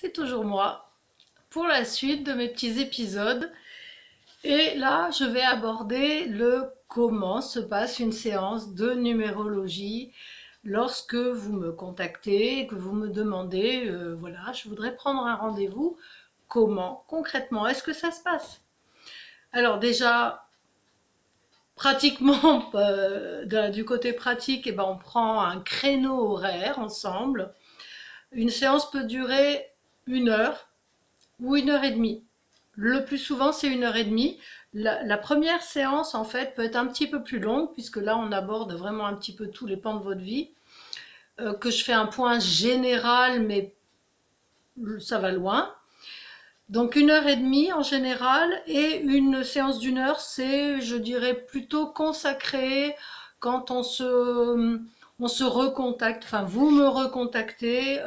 c'est toujours moi pour la suite de mes petits épisodes. Et là, je vais aborder le comment se passe une séance de numérologie lorsque vous me contactez, que vous me demandez, voilà, je voudrais prendre un rendez-vous. Comment, concrètement, est-ce que ça se passe? Alors déjà, pratiquement, du côté pratique, eh ben, on prend un créneau horaire ensemble. Une séance peut durer 1 heure ou 1 heure et demie. Le plus souvent, c'est 1 heure et demie. La première séance, en fait, peut être un petit peu plus longue, puisque là, on aborde vraiment un petit peu tous les pans de votre vie, que je fais un point général, mais ça va loin. Donc 1 heure et demie en général, et une séance d'1 heure, c'est, je dirais, plutôt consacré quand on se recontacte, enfin vous me recontactez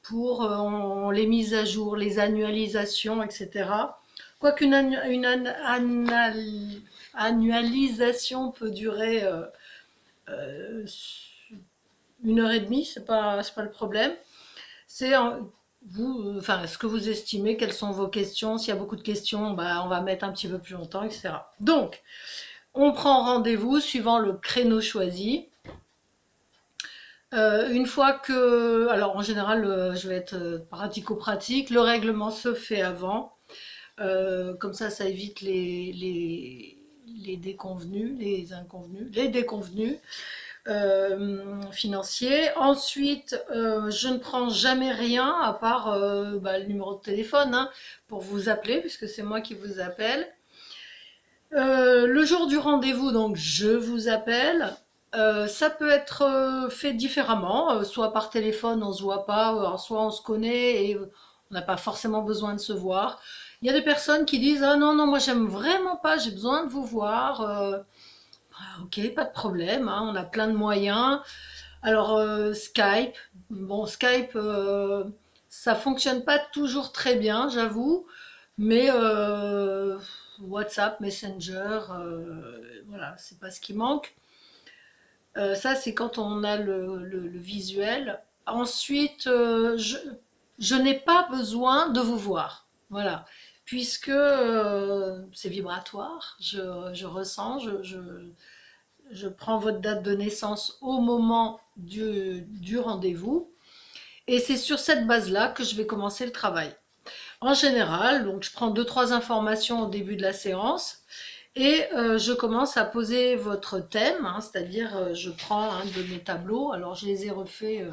pour les mises à jour, les annualisations, etc. Quoiqu'une annualisation peut durer euh, 1 heure et demie, c'est pas le problème. C'est vous, enfin, ce que vous estimez, quelles sont vos questions. S'il y a beaucoup de questions, bah, on va mettre un petit peu plus longtemps, etc. Donc, on prend rendez-vous suivant le créneau choisi. Une fois que, alors en général, je vais être pratico-pratique, le règlement se fait avant. Comme ça évite les déconvenus, les inconvenus, les déconvenus financiers. Ensuite, je ne prends jamais rien à part le numéro de téléphone hein, pour vous appeler, puisque c'est moi qui vous appelle. Le jour du rendez-vous, donc je vous appelle. Ça peut être fait différemment, soit par téléphone, on se voit pas, soit on se connaît et on n'a pas forcément besoin de se voir. Il y a des personnes qui disent ah non non moi j'aime vraiment pas, j'ai besoin de vous voir. Ok, pas de problème, hein, on a plein de moyens. Alors Skype, bon Skype, ça fonctionne pas toujours très bien, j'avoue, mais WhatsApp, Messenger, voilà, c'est pas ce qui manque. Ça, c'est quand on a le visuel. Ensuite, je n'ai pas besoin de vous voir. Voilà. Puisque c'est vibratoire, je ressens, je prends votre date de naissance au moment du rendez-vous. Et c'est sur cette base-là que je vais commencer le travail. En général, donc je prends deux, trois informations au début de la séance. Et je commence à poser votre thème, hein, c'est-à-dire je prends un de mes tableaux, alors je les ai refaits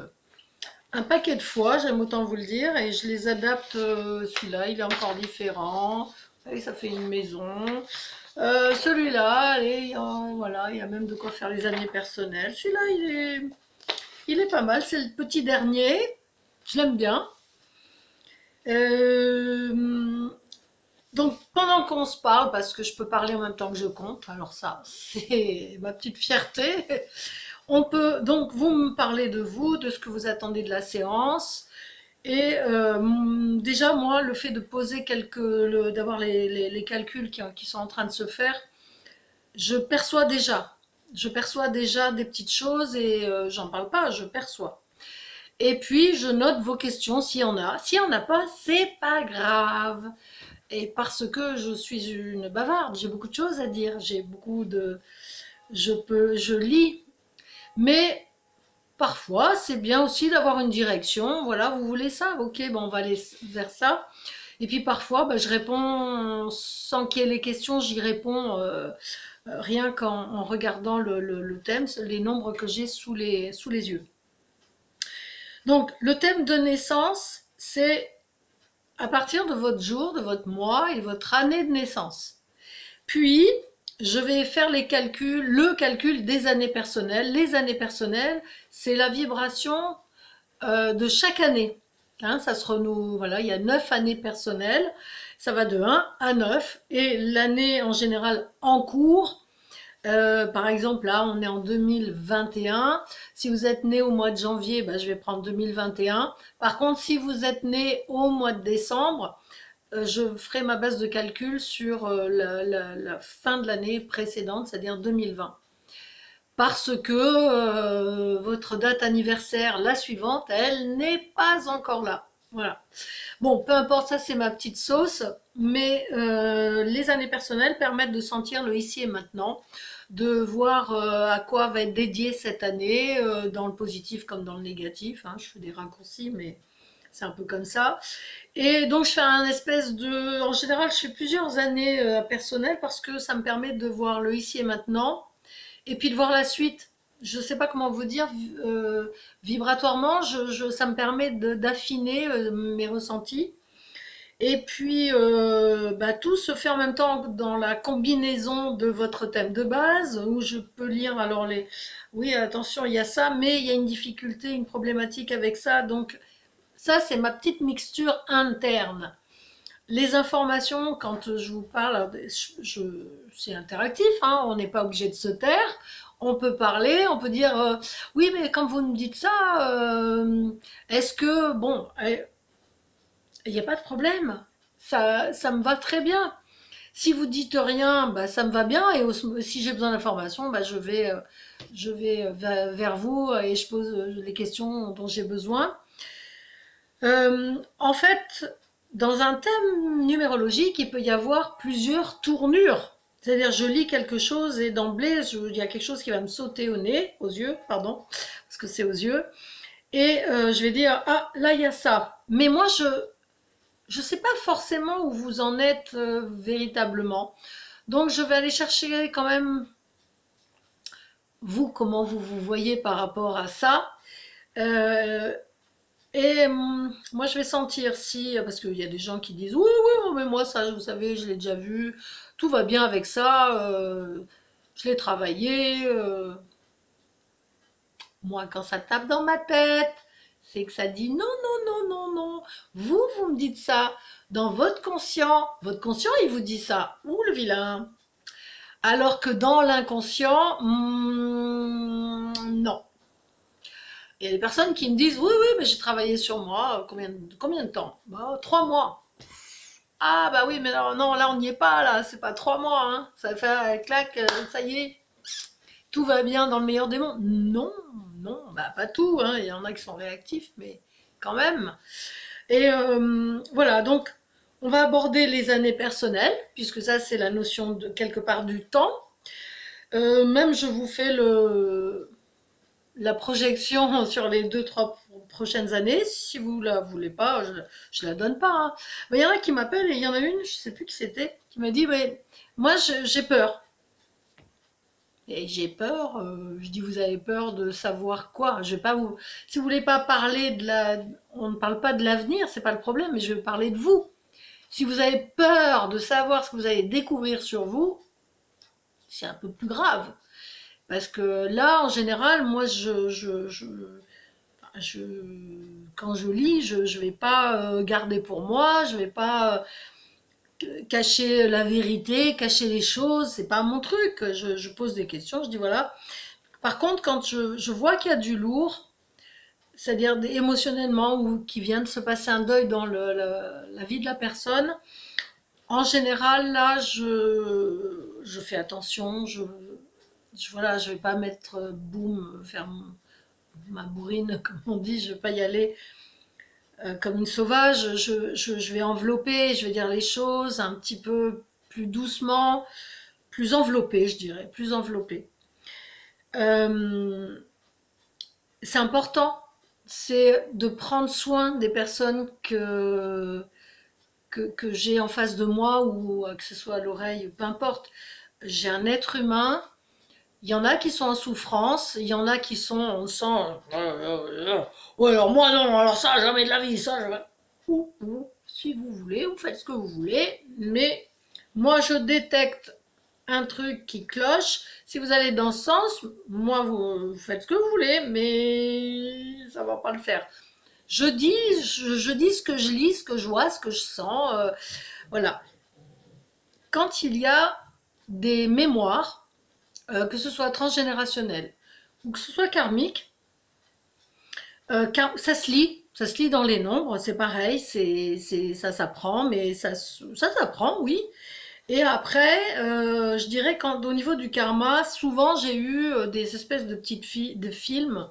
un paquet de fois, j'aime autant vous le dire, et je les adapte, celui-là il est encore différent, vous savez ça fait une maison, celui-là, allez, voilà, il y a même de quoi faire les années personnelles, celui-là il est pas mal, c'est le petit dernier, je l'aime bien. Euh, Donc, pendant qu'on se parle, parce que je peux parler en même temps que je compte, alors ça, c'est ma petite fierté, on peut, donc, vous me parlez de vous, de ce que vous attendez de la séance, et déjà, moi, le fait de poser d'avoir les calculs qui sont en train de se faire, je perçois déjà. Je perçois déjà des petites choses et j'en parle pas, je perçois. Et puis, je note vos questions s'il y en a. S'il y en a pas, c'est pas grave. Et parce que je suis une bavarde, j'ai beaucoup de choses à dire, j'ai beaucoup de, je lis, mais parfois c'est bien aussi d'avoir une direction. Voilà, vous voulez ça, ok, ben on va aller vers ça. Et puis parfois, ben, je réponds sans qu'il y ait les questions, j'y réponds rien qu'en regardant le thème, les nombres que j'ai sous les yeux. Donc le thème de naissance, c'est à partir de votre jour, de votre mois et de votre année de naissance. Puis, je vais faire le calcul des années personnelles. Les années personnelles, c'est la vibration de chaque année. Hein, ça se renouvelle, voilà, il y a 9 années personnelles. Ça va de 1 à 9. Et l'année en général en cours, par exemple, là, on est en 2021. Si vous êtes né au mois de janvier, ben, je vais prendre 2021. Par contre, si vous êtes né au mois de décembre, je ferai ma base de calcul sur la fin de l'année précédente, c'est-à-dire 2020. Parce que votre date anniversaire, la suivante, elle n'est pas encore là. Voilà. Bon, peu importe, ça c'est ma petite sauce, mais les années personnelles permettent de sentir le ici et maintenant, de voir à quoi va être dédiée cette année, dans le positif comme dans le négatif, hein. Je fais des raccourcis, mais c'est un peu comme ça. Et donc je fais un espèce de... En général, je fais plusieurs années personnelles parce que ça me permet de voir le ici et maintenant, et puis de voir la suite. Je ne sais pas comment vous dire, vibratoirement, ça me permet d'affiner mes ressentis. Et puis, bah, tout se fait en même temps dans la combinaison de votre thème de base, où je peux lire alors les... Oui, attention, il y a ça, mais il y a une difficulté, une problématique avec ça. Donc, ça, c'est ma petite mixture interne. Les informations, quand je vous parle, c'est interactif, hein, on n'est pas obligé de se taire. On peut parler, on peut dire oui, mais quand vous me dites ça, est-ce que bon, il n'y a pas de problème, ça me va très bien. Si vous dites rien, bah, ça me va bien et si j'ai besoin d'informations, bah, je vais vers vous et je pose les questions dont j'ai besoin. En fait, dans un thème numérologique, il peut y avoir plusieurs tournures. C'est-à-dire, je lis quelque chose et d'emblée, il y a quelque chose qui va me sauter au nez, aux yeux, pardon, parce que c'est aux yeux, et je vais dire, ah, là, il y a ça. Mais moi, je sais pas forcément où vous en êtes véritablement. Donc, je vais aller chercher quand même, vous, comment vous vous voyez par rapport à ça. Euh, Et moi, je vais sentir si, parce qu'il y a des gens qui disent, oui, oui, oh, mais moi, ça, vous savez, je l'ai déjà vu, tout va bien avec ça, je l'ai travaillé. Moi, quand ça tape dans ma tête, c'est que ça dit non, non, non, non, non. Vous me dites ça dans votre conscient, il vous dit ça. Ouh, le vilain. Alors que dans l'inconscient, non. Il y a des personnes qui me disent, oui, oui, mais j'ai travaillé sur moi, combien de temps? Bah, 3 mois. Ah, bah oui, mais non, non, là, on n'y est pas, là, c'est pas 3 mois, hein. Ça fait un clac, ça y est, tout va bien dans le meilleur des mondes. Non, non, bah pas tout, hein. Il y en a qui sont réactifs, mais quand même. Et voilà, donc, on va aborder les années personnelles, puisque ça, c'est la notion de quelque part du temps. Même, je vous fais la projection sur les 2, 3 prochaines années. Si vous la voulez pas, je la donne pas, hein. Mais il y en a qui m'appellent et il y en a une, je sais plus qui c'était, qui m'a dit, mais moi j'ai peur. Et j'ai peur, je dis, vous avez peur de savoir quoi? Je vais pas vous, si vous voulez pas parler on ne parle pas de l'avenir, c'est pas le problème, mais je vais parler de vous. Si vous avez peur de savoir ce que vous allez découvrir sur vous, c'est un peu plus grave. Parce que là, en général, moi, je, quand je lis, je ne vais pas garder pour moi, je ne vais pas cacher la vérité, cacher les choses, c'est pas mon truc. Je pose des questions, je dis voilà. Par contre, quand je vois qu'il y a du lourd, c'est-à-dire émotionnellement ou qu'il vient de se passer un deuil dans la vie de la personne, en général, là, je fais attention, voilà, je vais pas mettre boum, faire ma bourrine, comme on dit, je vais pas y aller comme une sauvage, je vais envelopper, je vais dire les choses un petit peu plus doucement, plus enveloppé, je dirais, plus enveloppé. Euh, c'est important, c'est de prendre soin des personnes que j'ai en face de moi ou que ce soit à l'oreille, peu importe. J'ai un être humain, il y en a qui sont en souffrance, il y en a qui sont, on sent, ouais, alors moi non, alors ça, jamais de la vie, ça, jamais. Ou, si vous voulez, vous faites ce que vous voulez, mais moi je détecte un truc qui cloche. Si vous allez dans ce sens, moi vous faites ce que vous voulez, mais ça va pas le faire. Je dis ce que je lis, ce que je vois, ce que je sens, voilà. Quand il y a des mémoires, que ce soit transgénérationnel ou que ce soit karmique, ça se lit dans les nombres, c'est pareil, ça s'apprend, mais ça s'apprend, oui. Et après, je dirais qu'au niveau du karma, souvent j'ai eu des espèces de petites filles, de films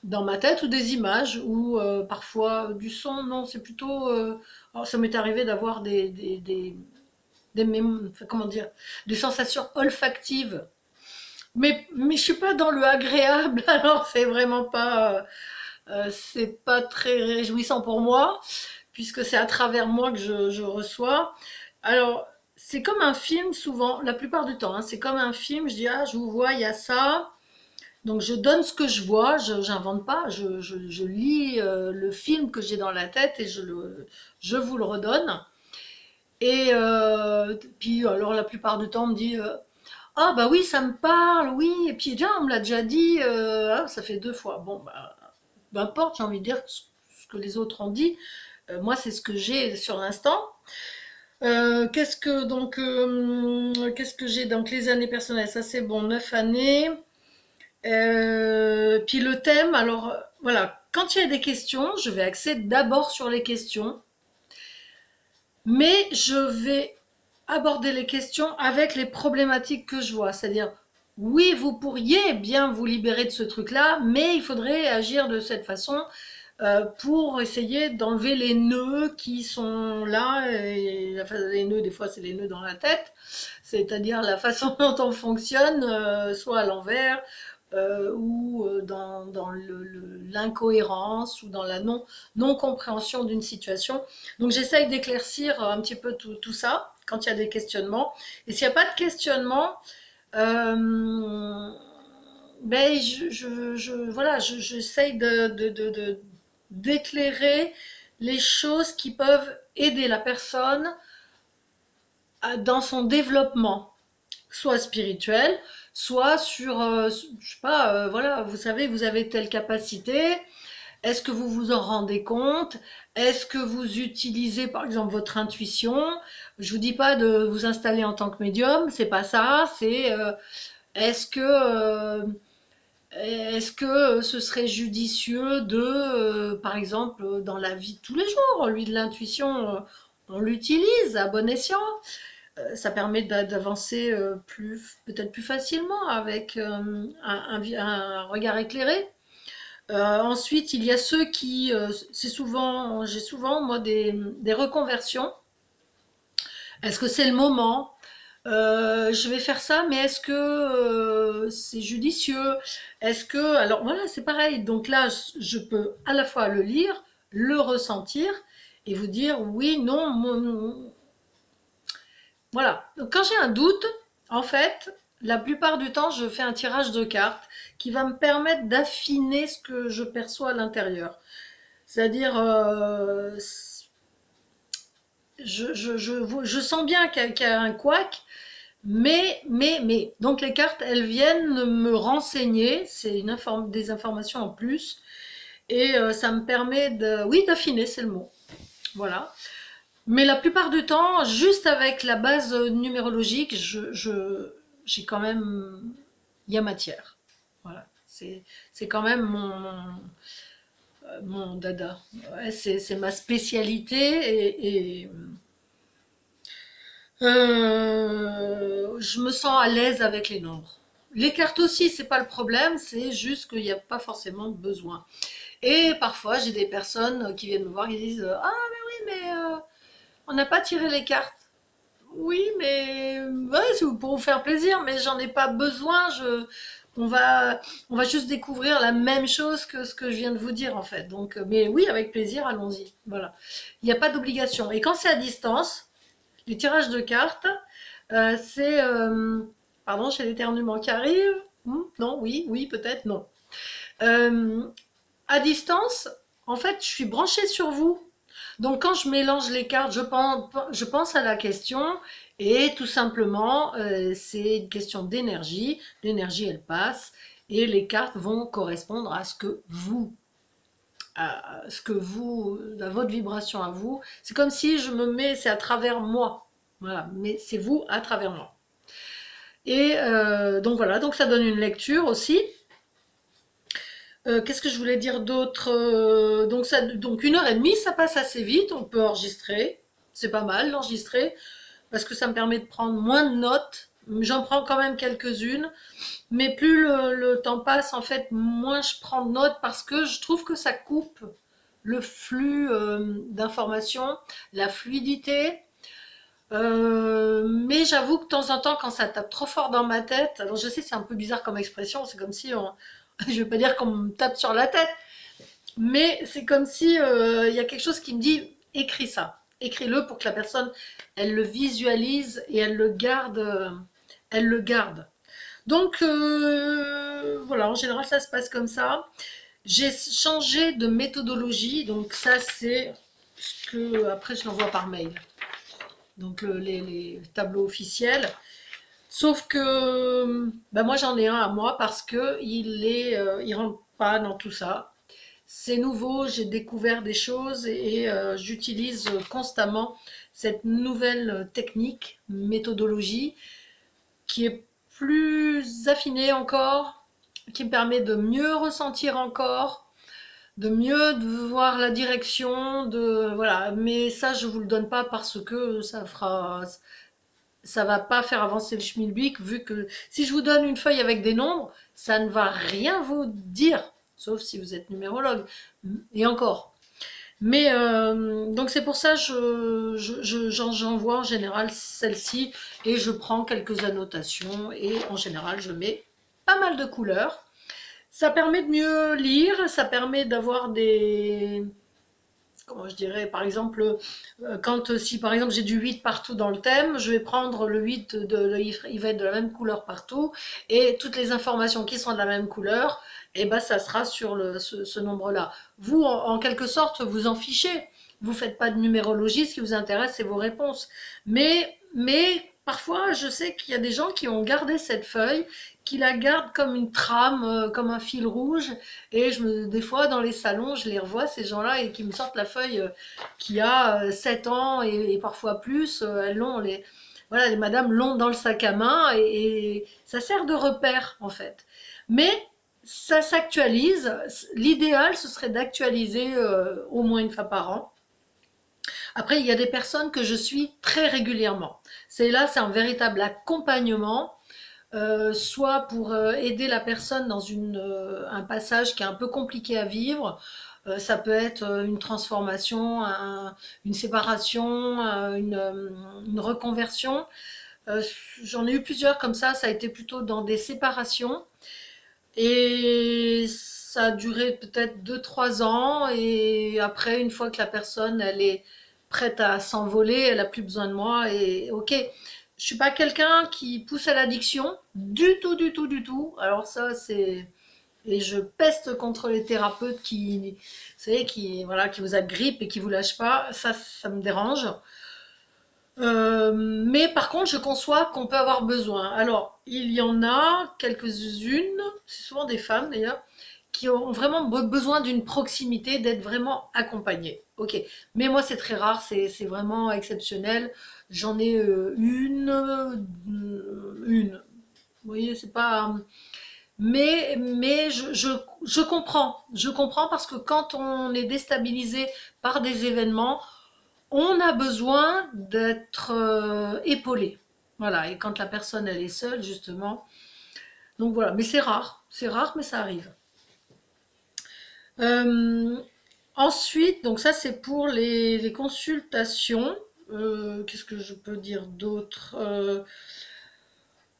dans ma tête ou des images ou parfois du son. Non, c'est plutôt. Alors ça m'est arrivé d'avoir enfin, comment dire, des sensations olfactives. Mais je suis pas dans le agréable, alors c'est pas très réjouissant pour moi, puisque c'est à travers moi que je reçois. Alors, c'est comme un film souvent, la plupart du temps, hein, c'est comme un film, je dis, ah, je vous vois, il y a ça. Donc je donne ce que je vois, je n'invente pas, je lis le film que j'ai dans la tête et je vous le redonne. Et puis alors la plupart du temps on me dit ah bah oui ça me parle, oui, et puis déjà on me l'a déjà dit, ah, ça fait 2 fois. Bon bah peu importe, j'ai envie de dire ce que les autres ont dit. Moi c'est ce que j'ai sur l'instant. Qu'est-ce que j'ai donc les années personnelles, ça c'est bon, 9 années. Puis le thème, alors voilà, quand il y a des questions, je vais axer d'abord sur les questions, mais je vais aborder les questions avec les problématiques que je vois. C'est-à-dire, oui, vous pourriez bien vous libérer de ce truc-là, mais il faudrait agir de cette façon pour essayer d'enlever les nœuds qui sont là. Et, enfin, les nœuds, des fois, c'est les nœuds dans la tête, c'est-à-dire la façon dont on fonctionne, soit à l'envers, ou dans l'incohérence ou dans la non-compréhension d'une situation. Donc j'essaye d'éclaircir un petit peu tout ça quand il y a des questionnements. Et s'il n'y a pas de questionnement, ben voilà, j'essaye d'éclairer les choses qui peuvent aider la personne dans son développement, soit spirituel, soit sur, je sais pas, voilà, vous savez, vous avez telle capacité, est-ce que vous vous en rendez compte? Est-ce que vous utilisez par exemple votre intuition? Je vous dis pas de vous installer en tant que médium, c'est pas ça, c'est est-ce que euh, est-ce que ce serait judicieux de, par exemple, dans la vie de tous les jours, lui de l'intuition, on l'utilise à bon escient. Ça permet d'avancer peut-être plus facilement avec un regard éclairé. Ensuite, il y a ceux qui, j'ai souvent moi des reconversions. Est-ce que c'est le moment? Je vais faire ça, mais est-ce que c'est judicieux? Est-ce que, alors voilà, c'est pareil. Donc là, je peux à la fois le lire, le ressentir et vous dire oui, non, voilà. Donc quand j'ai un doute, en fait, la plupart du temps, je fais un tirage de cartes qui va me permettre d'affiner ce que je perçois à l'intérieur. C'est-à-dire, je sens bien qu'il y a un couac, mais, donc les cartes, elles viennent me renseigner, c'est des informations en plus, et ça me permet oui, d'affiner, c'est le mot. Voilà. Mais la plupart du temps, juste avec la base numérologique, j'ai quand même, il y a matière. Voilà. C'est quand même mon dada. Ouais, c'est ma spécialité et je me sens à l'aise avec les nombres. Les cartes aussi, c'est pas le problème, c'est juste qu'il n'y a pas forcément de besoin. Et parfois, j'ai des personnes qui viennent me voir et disent ah, mais oui, mais on n'a pas tiré les cartes. Oui, mais ouais, c'est pour vous faire plaisir, mais j'en ai pas besoin. On va, on va juste découvrir la même chose que ce que je viens de vous dire en fait. Donc, mais oui, avec plaisir, allons-y. Voilà. Il n'y a pas d'obligation. Et quand c'est à distance, les tirages de cartes, c'est, pardon, j'ai l'éternuement qui arrive. Non, oui, oui, peut-être, non. Euh, à distance, en fait, je suis branchée sur vous. Donc quand je mélange les cartes, je pense à la question et tout simplement, c'est une question d'énergie. L'énergie, elle passe et les cartes vont correspondre à votre vibration à vous. C'est comme si je me mets, c'est à travers moi. Voilà, mais c'est vous à travers moi. Et donc voilà, donc ça donne une lecture aussi. Qu'est-ce que je voulais dire d'autre? Donc 1 heure et demie, ça passe assez vite. On peut enregistrer. C'est pas mal d'enregistrer parce que ça me permet de prendre moins de notes J'en prends quand même quelques-unes, mais plus le temps passe, en fait, moins je prends de notes parce que je trouve que ça coupe le flux d'informations, la fluidité. Mais j'avoue que de temps en temps, quand ça tape trop fort dans ma tête, alors je sais c'est un peu bizarre comme expression, c'est comme si je vais pas dire qu'on me tape sur la tête, mais c'est comme si il y a quelque chose qui me dit écris ça, écris-le pour que la personne elle le visualise et elle le garde, elle le garde. Donc voilà, en général ça se passe comme ça. J'ai changé de méthodologie, donc ça c'est ce que après je l'envoie par mail. Donc les tableaux officiels. Sauf que ben moi j'en ai un à moi parce que il rentre pas dans tout ça. C'est nouveau, j'ai découvert des choses et j'utilise constamment cette nouvelle technique, méthodologie, qui est plus affinée encore, qui me permet de mieux ressentir encore, de mieux voir la direction, de voilà. Mais ça, je vous le donne pas parce que ça va pas faire avancer le schmilblick, vu que si je vous donne une feuille avec des nombres, ça ne va rien vous dire, sauf si vous êtes numérologue. Et encore. Mais donc c'est pour ça j'envoie en général celle-ci et je prends quelques annotations et en général je mets pas mal de couleurs. Ça permet de mieux lire, ça permet d'avoir des, comment je dirais, par exemple, quand si par exemple j'ai du 8 partout dans le thème, je vais prendre le 8, il va être de la même couleur partout, et toutes les informations qui sont de la même couleur, et ben ça sera sur ce nombre-là. Vous, en quelque sorte, vous en fichez. Vous faites pas de numérologie, ce qui vous intéresse, c'est vos réponses. Mais parfois, je sais qu'il y a des gens qui ont gardé cette feuille, qui la gardent comme une trame, comme un fil rouge, et des fois, dans les salons, je les revois, ces gens-là, et qui me sortent la feuille qui a 7 ans et parfois plus. Elles l'ont, voilà, les madames l'ont dans le sac à main et ça sert de repère, en fait. Mais ça s'actualise. L'idéal, ce serait d'actualiser au moins une fois par an. Après, il y a des personnes que je suis très régulièrement. C'est un véritable accompagnement soit pour aider la personne dans un passage qui est un peu compliqué à vivre. Ça peut être une transformation, une séparation, une reconversion. J'en ai eu plusieurs comme ça a été plutôt dans des séparations. Et ça a duré peut-être 2 3 ans. Et après, une fois que la personne, elle est prête à s'envoler, elle a plus besoin de moi. Et ok, je suis pas quelqu'un qui pousse à l'addiction, du tout, du tout, du tout. Alors ça, c'est et je peste contre les thérapeutes qui, vous savez, qui voilà, qui vous agrippent et qui vous lâchent pas. Ça me dérange. Mais par contre, je conçois qu'on peut avoir besoin. Alors, il y en a quelques-unes, c'est souvent des femmes d'ailleurs, qui ont vraiment besoin d'une proximité, d'être vraiment accompagnées. Ok, mais moi c'est très rare, c'est vraiment exceptionnel. J'en ai une. Vous voyez, c'est pas. Mais je comprends parce que quand on est déstabilisé par des événements, on a besoin d'être épaulé. Voilà, et quand la personne elle est seule, justement. Donc voilà, mais c'est rare, mais ça arrive. Euh, Ensuite, donc ça c'est pour les consultations. Qu'est-ce que je peux dire d'autre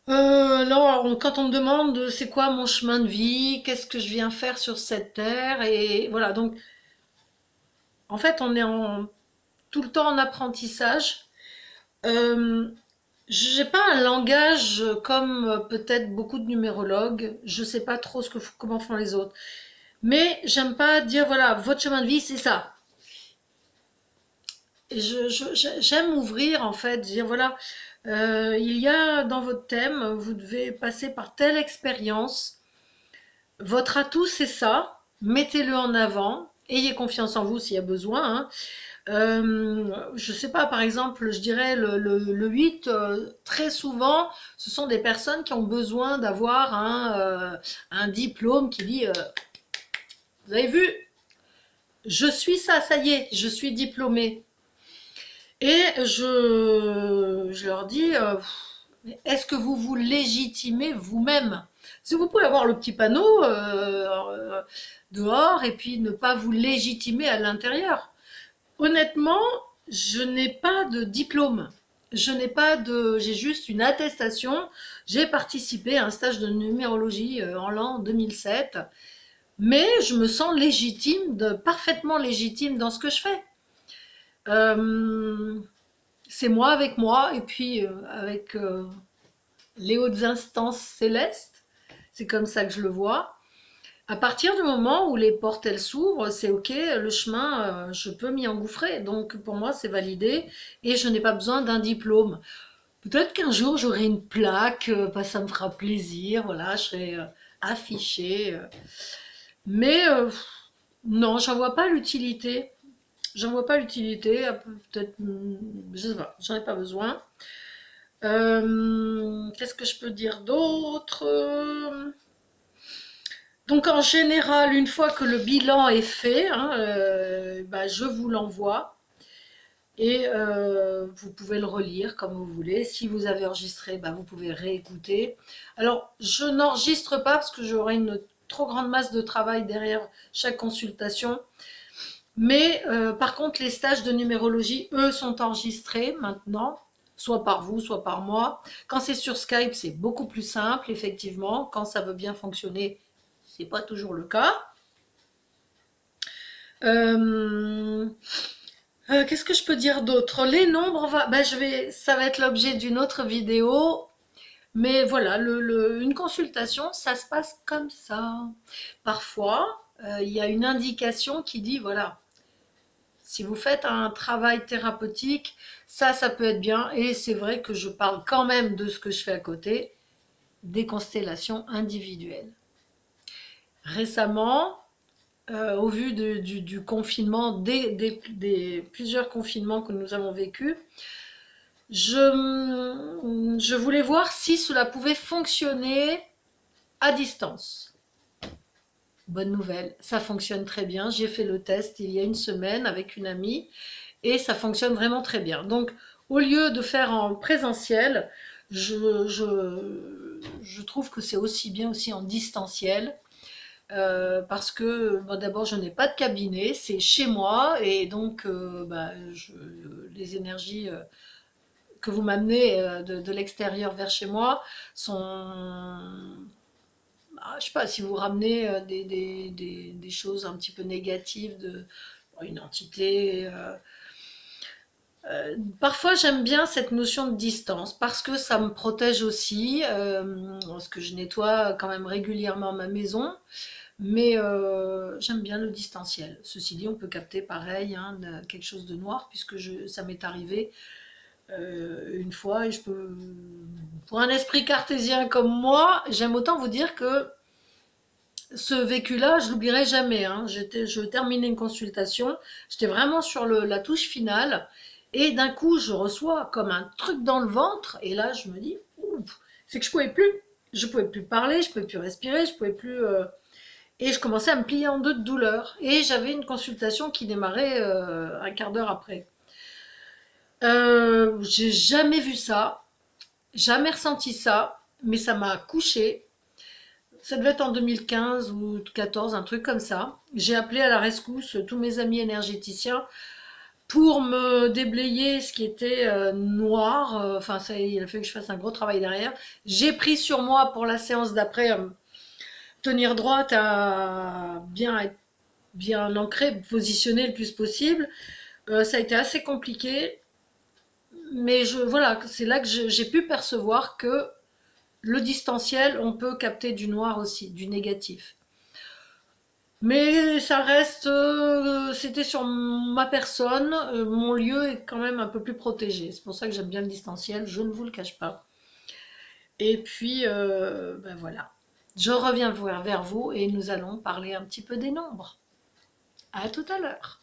là, quand on me demande c'est quoi mon chemin de vie, qu'est-ce que je viens faire sur cette terre, et voilà, donc en fait on est tout le temps en apprentissage. Euh, J'ai pas un langage comme peut-être beaucoup de numérologues. Je sais pas trop comment font les autres. Mais j'aime pas dire voilà, votre chemin de vie c'est ça. Et j'aime ouvrir en fait, dire voilà, il y a dans votre thème, vous devez passer par telle expérience. Votre atout c'est ça. Mettez-le en avant. Ayez confiance en vous s'il y a besoin, hein. Je sais pas, par exemple, je dirais le 8, très souvent, ce sont des personnes qui ont besoin d'avoir un diplôme qui dit, vous avez vu, je suis ça, ça y est, je suis diplômée. Et je leur dis, Mais est-ce que vous vous légitimez vous-même? Si vous pouvez avoir le petit panneau dehors et puis ne pas vous légitimer à l'intérieur. Honnêtement, je n'ai pas de diplôme. J'ai juste une attestation. J'ai participé à un stage de numérologie en l'an 2007, mais je me sens légitime, parfaitement légitime dans ce que je fais. Euh, c'est moi, et puis avec les hautes instances célestes. C'est comme ça que je le vois. À partir du moment où les portes elles s'ouvrent, c'est ok, le chemin, je peux m'y engouffrer. Donc pour moi, c'est validé et je n'ai pas besoin d'un diplôme. Peut-être qu'un jour j'aurai une plaque, ça me fera plaisir, voilà, je serai affichée. Mais non, j'en vois pas l'utilité. J'en vois pas l'utilité. Peut-être, je sais pas, j'en ai pas besoin. Qu'est-ce que je peux dire d'autre? Donc en général, une fois que le bilan est fait, hein, bah, je vous l'envoie et vous pouvez le relire comme vous voulez. Si vous avez enregistré, bah, vous pouvez réécouter. Alors, je n'enregistre pas parce que j'aurai une trop grande masse de travail derrière chaque consultation. Mais par contre, les stages de numérologie, eux, sont enregistrés maintenant, soit par vous, soit par moi. Quand c'est sur Skype, c'est beaucoup plus simple, effectivement. Quand ça veut bien fonctionner, c'est pas toujours le cas. Euh, Qu'est-ce que je peux dire d'autre? Les nombres, ben, ça va être l'objet d'une autre vidéo. Mais voilà, une consultation, ça se passe comme ça. Parfois, il y a une indication qui dit, voilà, si vous faites un travail thérapeutique, ça peut être bien. Et c'est vrai que je parle quand même de ce que je fais à côté, des constellations individuelles. Récemment, au vu du confinement, des plusieurs confinements que nous avons vécus, je voulais voir si cela pouvait fonctionner à distance. Bonne nouvelle, ça fonctionne très bien. J'ai fait le test il y a une semaine avec une amie et ça fonctionne vraiment très bien. Donc, au lieu de faire en présentiel, je trouve que c'est aussi bien aussi en distanciel. Parce que bon, d'abord je n'ai pas de cabinet, c'est chez moi et donc bah, les énergies que vous m'amenez de l'extérieur vers chez moi sont, ah, je sais pas, si vous ramenez des choses un petit peu négatives de une entité. Parfois j'aime bien cette notion de distance parce que ça me protège aussi, parce que je nettoie quand même régulièrement ma maison. Mais j'aime bien le distanciel. Ceci dit, on peut capter pareil, hein, quelque chose de noir, puisque ça m'est arrivé une fois, et je peux... Pour un esprit cartésien comme moi, j'aime autant vous dire que ce vécu-là, je l'oublierai jamais. Hein. Je terminais une consultation, j'étais vraiment sur la touche finale, et d'un coup, je reçois comme un truc dans le ventre, et là, je me dis, ouf, c'est que je pouvais plus. Je pouvais plus parler, je pouvais plus respirer, je pouvais plus... Et je commençais à me plier en deux de douleur. Et j'avais une consultation qui démarrait un quart d'heure après. J'ai jamais vu ça, jamais ressenti ça, mais ça m'a couché. Ça devait être en 2015 ou 2014, un truc comme ça. J'ai appelé à la rescousse tous mes amis énergéticiens pour me déblayer ce qui était noir. Enfin, ça, il a fallu que je fasse un gros travail derrière. J'ai pris sur moi pour la séance d'après tenir droite à bien être bien ancré, positionné le plus possible. Ça a été assez compliqué, mais voilà, c'est là que j'ai pu percevoir que le distanciel, on peut capter du noir aussi, du négatif. Mais ça reste, c'était sur ma personne, mon lieu est quand même un peu plus protégé. C'est pour ça que j'aime bien le distanciel, je ne vous le cache pas. Et puis, ben voilà. Je reviens vers vous et nous allons parler un petit peu des nombres. À tout à l'heure.